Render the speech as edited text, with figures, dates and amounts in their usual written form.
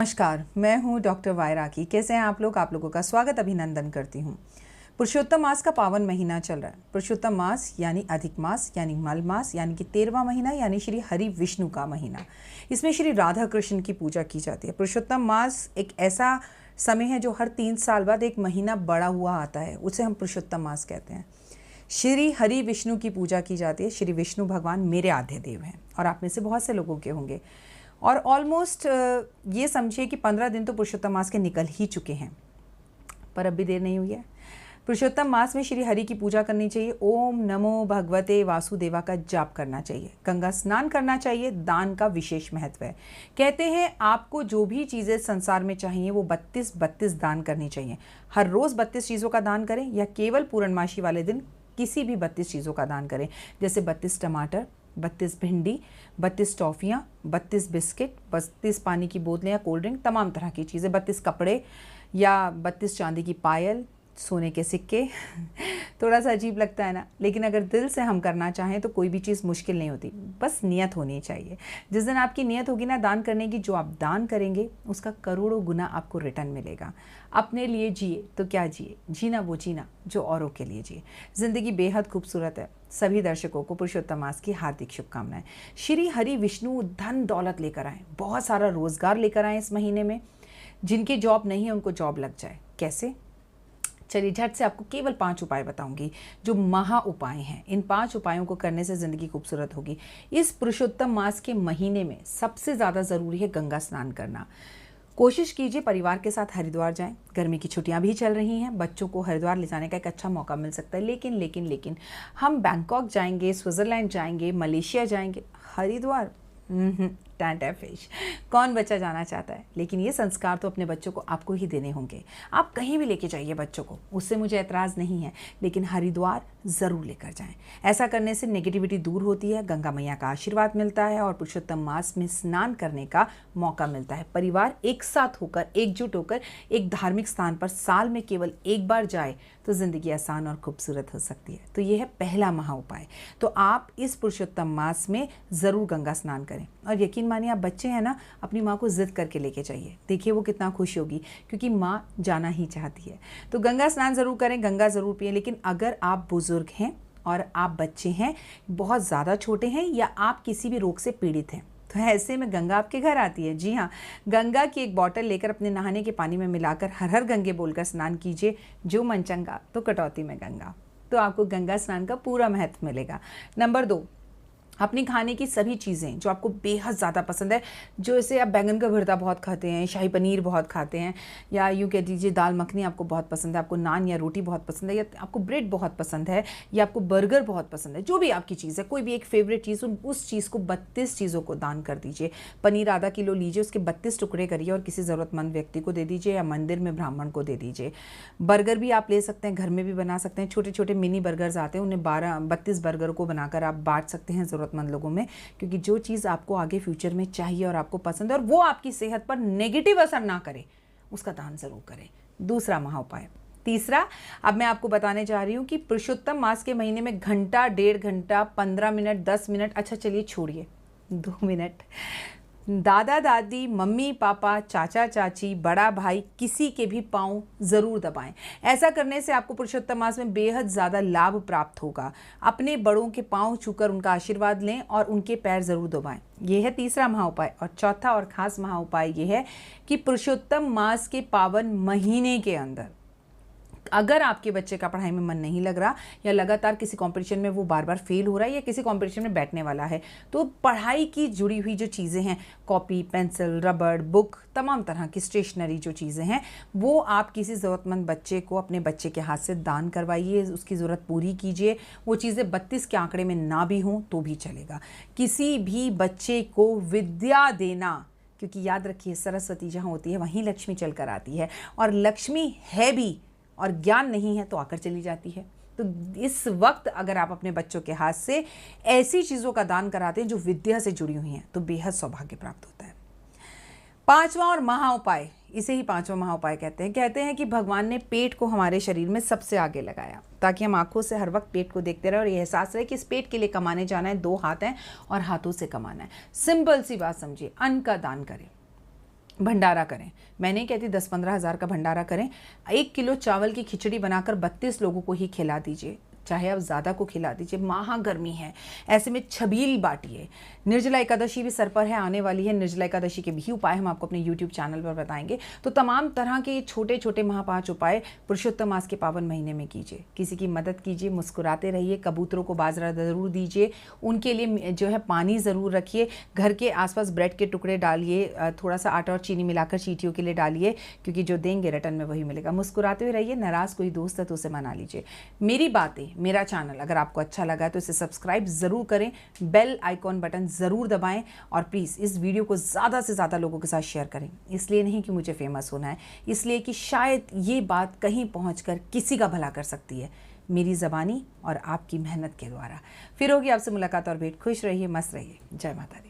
नमस्कार, मैं हूं डॉक्टर वायराकी। कैसे हैं आप लोग? आप लोगों का स्वागत अभिनंदन करती हूं। पुरुषोत्तम मास का पावन महीना चल रहा है। पुरुषोत्तम मास यानी अधिक मास यानी मल मास यानी कि 13वां महीना यानी श्री हरि विष्णु का महीना। इसमें श्री राधा कृष्ण की पूजा की जाती है। पुरुषोत्तम मास एक ऐसा समय है जो हर 3 साल बाद एक महीना बढ़ा हुआ आता है, उसे हम पुरुषोत्तम मास कहते हैं। श्री हरि विष्णु की पूजा की जाती है। श्री विष्णु भगवान मेरे आद्य देव हैं और आप में से बहुत से लोगों के होंगे। और ऑलमोस्ट ये समझिए कि 15 दिन तो पुरुषोत्तम मास के निकल ही चुके हैं, पर अब भी देर नहीं हुई है। पुरुषोत्तम मास में श्री हरि की पूजा करनी चाहिए। ओम नमो भगवते वासुदेवा का जाप करना चाहिए, गंगा स्नान करना चाहिए। दान का विशेष महत्व है। कहते हैं आपको जो भी चीज़ें संसार में चाहिए वो 32 दान करनी चाहिए। हर रोज़ 32 चीज़ों का दान करें या केवल पूर्णमासी वाले दिन किसी भी 32 चीज़ों का दान करें, जैसे 32 टमाटर, 32 भिंडी, 32 टॉफ़ियाँ, 32 बिस्किट, 32 पानी की बोतलें या कोल्ड ड्रिंक, तमाम तरह की चीज़ें, 32 कपड़े या 32 चांदी की पायल, सोने के सिक्के। थोड़ा सा अजीब लगता है ना, लेकिन अगर दिल से हम करना चाहें तो कोई भी चीज़ मुश्किल नहीं होती, बस नियत होनी चाहिए। जिस दिन आपकी नियत होगी ना दान करने की, जो आप दान करेंगे उसका करोड़ों गुना आपको रिटर्न मिलेगा। अपने लिए जिए तो क्या जिए, जीना वो जीना जो औरों के लिए जिए। ज़िंदगी बेहद खूबसूरत है। सभी दर्शकों को पुरुषोत्तम मास की हार्दिक शुभकामनाएं। श्री हरि विष्णु धन दौलत लेकर आए, बहुत सारा रोजगार लेकर आए इस महीने में। जिनकी जॉब नहीं है उनको जॉब लग जाए। कैसे? चलिए झट से आपको केवल 5 उपाय बताऊंगी जो महा उपाय हैं। इन 5 उपायों को करने से ज़िंदगी खूबसूरत होगी। इस पुरुषोत्तम मास के महीने में सबसे ज़्यादा ज़रूरी है गंगा स्नान करना। कोशिश कीजिए परिवार के साथ हरिद्वार जाएं। गर्मी की छुट्टियां भी चल रही हैं, बच्चों को हरिद्वार ले जाने का एक अच्छा मौका मिल सकता है। लेकिन हम बैंकॉक जाएंगे, स्विट्ज़रलैंड जाएंगे, मलेशिया जाएंगे, हरिद्वार टैंट है फिश। कौन बच्चा जाना चाहता है? लेकिन ये संस्कार तो अपने बच्चों को आपको ही देने होंगे। आप कहीं भी लेके जाइए बच्चों को, उससे मुझे ऐतराज़ नहीं है, लेकिन हरिद्वार ज़रूर लेकर जाएं। ऐसा करने से नेगेटिविटी दूर होती है, गंगा मैया का आशीर्वाद मिलता है और पुरुषोत्तम मास में स्नान करने का मौका मिलता है। परिवार एक साथ होकर, एकजुट होकर एक धार्मिक स्थान पर साल में केवल एक बार जाए तो ज़िंदगी आसान और खूबसूरत हो सकती है। तो ये है पहला महा उपाय। तो आप इस पुरुषोत्तम मास में ज़रूर गंगा स्नान करें। और यकीन मानिए, आप बच्चे हैं ना, अपनी माँ को ज़िद करके लेके जाइए, देखिए वो कितना खुश होगी, क्योंकि माँ जाना ही चाहती है। तो गंगा स्नान ज़रूर करें, गंगा ज़रूर पिएं। लेकिन अगर आप बुज़ुर्ग हैं और आप बच्चे हैं, बहुत ज़्यादा छोटे हैं, या आप किसी भी रोग से पीड़ित हैं, तो ऐसे में गंगा आपके घर आती है। जी हाँ, गंगा की एक बॉटल लेकर अपने नहाने के पानी में मिलाकर हर हर गंगे बोलकर स्नान कीजिए। जो मन चंगा तो कटौती में गंगा। तो आपको गंगा स्नान का पूरा महत्व मिलेगा। नंबर 2, अपनी खाने की सभी चीज़ें जो आपको बेहद ज़्यादा पसंद है, जो ऐसे आप बैंगन का भरता बहुत खाते हैं, शाही पनीर बहुत खाते हैं, या यूँ कह दीजिए दाल मखनी आपको बहुत पसंद है, आपको नान या रोटी बहुत पसंद है, या आपको ब्रेड बहुत पसंद है, या आपको बर्गर बहुत पसंद है, जो भी आपकी चीज़ है, कोई भी एक फेवरेट चीज़, उस चीज़ को 32 चीज़ों को दान कर दीजिए। पनीर आधा किलो लीजिए, उसके 32 टुकड़े करिए और किसी ज़रूरतमंद व्यक्ति को दे दीजिए या मंदिर में ब्राह्मण को दे दीजिए। बर्गर भी आप ले सकते हैं, घर में भी बना सकते हैं। छोटे छोटे मिनी बर्गर्स आते हैं, उन्हें 32 बर्गर को बनाकर आप बांट सकते हैं ज़रूरतमंद लोगों में। क्योंकि जो चीज़ आपको आगे फ्यूचर में चाहिए और आपको पसंद है और वो आपकी सेहत पर नेगेटिव असर ना करे, उसका दान जरूर करें। दूसरा महा उपाय। तीसरा, अब मैं आपको बताने जा रही हूँ कि पुरुषोत्तम मास के महीने में घंटा, 1.5 घंटा, 15 मिनट, 10 मिनट, अच्छा चलिए छोड़िए 2 मिनट, दादा दादी, मम्मी पापा, चाचा चाची, बड़ा भाई, किसी के भी पाँव ज़रूर दबाएं। ऐसा करने से आपको पुरुषोत्तम मास में बेहद ज़्यादा लाभ प्राप्त होगा। अपने बड़ों के पाँव छूकर उनका आशीर्वाद लें और उनके पैर ज़रूर दबाएं। यह है तीसरा महा उपाय। और चौथा और ख़ास महा उपाय ये है कि पुरुषोत्तम मास के पावन महीने के अंदर अगर आपके बच्चे का पढ़ाई में मन नहीं लग रहा, या लगातार किसी कंपटीशन में वो बार बार फेल हो रहा है, या किसी कंपटीशन में बैठने वाला है, तो पढ़ाई की जुड़ी हुई जो चीज़ें हैं, कॉपी, पेंसिल, रबड़, बुक, तमाम तरह की स्टेशनरी जो चीज़ें हैं, वो आप किसी ज़रूरतमंद बच्चे को अपने बच्चे के हाथ से दान करवाइए, उसकी ज़रूरत पूरी कीजिए। वो चीज़ें 32 के आंकड़े में ना भी हों तो भी चलेगा। किसी भी बच्चे को विद्या देना, क्योंकि याद रखिए सरस्वती जहाँ होती है वहीं लक्ष्मी चल कर आती है, और लक्ष्मी है भी और ज्ञान नहीं है तो आकर चली जाती है। तो इस वक्त अगर आप अपने बच्चों के हाथ से ऐसी चीज़ों का दान कराते हैं जो विद्या से जुड़ी हुई हैं, तो बेहद सौभाग्य प्राप्त होता है। 5वां और महा उपाय, इसे ही 5वां महा उपाय कहते हैं कि भगवान ने पेट को हमारे शरीर में सबसे आगे लगाया, ताकि हम आंखों से हर वक्त पेट को देखते रहे और ये एहसास रहे कि इस पेट के लिए कमाने जाना है, 2 हाथ हैं और हाथों से कमाना है। सिंपल सी बात समझिए, अन्न का दान करें। भंडारा करें। मैं नहीं कहती 10-15 हज़ार का भंडारा करें। 1 किलो चावल की खिचड़ी बनाकर 32 लोगों को ही खिला दीजिए, चाहे आप ज़्यादा को खिला दीजिए। महागर्मी है, ऐसे में छबील बांटिए। निर्जला एकादशी भी सर पर है, आने वाली है। निर्जला एकादशी के भी उपाय हम आपको अपने YouTube चैनल पर बताएंगे। तो तमाम तरह के छोटे छोटे 5 उपाय पुरुषोत्तम मास के पावन महीने में कीजिए। किसी की मदद कीजिए, मुस्कुराते रहिए, कबूतरों को बाजरा ज़रूर दीजिए, उनके लिए जो है पानी ज़रूर रखिए, घर के आसपास ब्रेड के टुकड़े डालिए, थोड़ा सा आटा और चीनी मिलाकर चींटियों के लिए डालिए, क्योंकि जो देंगे रिटर्न में वही मिलेगा। मुस्कुराते हुए रहिए, नाराज़ कोई दोस्त है तो उसे मना लीजिए। मेरी बातें, मेरा चैनल अगर आपको अच्छा लगा है तो इसे सब्सक्राइब ज़रूर करें, बेल आइकॉन बटन ज़रूर दबाएं और प्लीज़ इस वीडियो को ज़्यादा से ज़्यादा लोगों के साथ शेयर करें। इसलिए नहीं कि मुझे फेमस होना है, इसलिए कि शायद ये बात कहीं पहुंचकर किसी का भला कर सकती है, मेरी ज़बानी और आपकी मेहनत के द्वारा। फिर होगी आपसे मुलाकात और भेंट। खुश रहिए, मस्त रहिए। जय माता दी।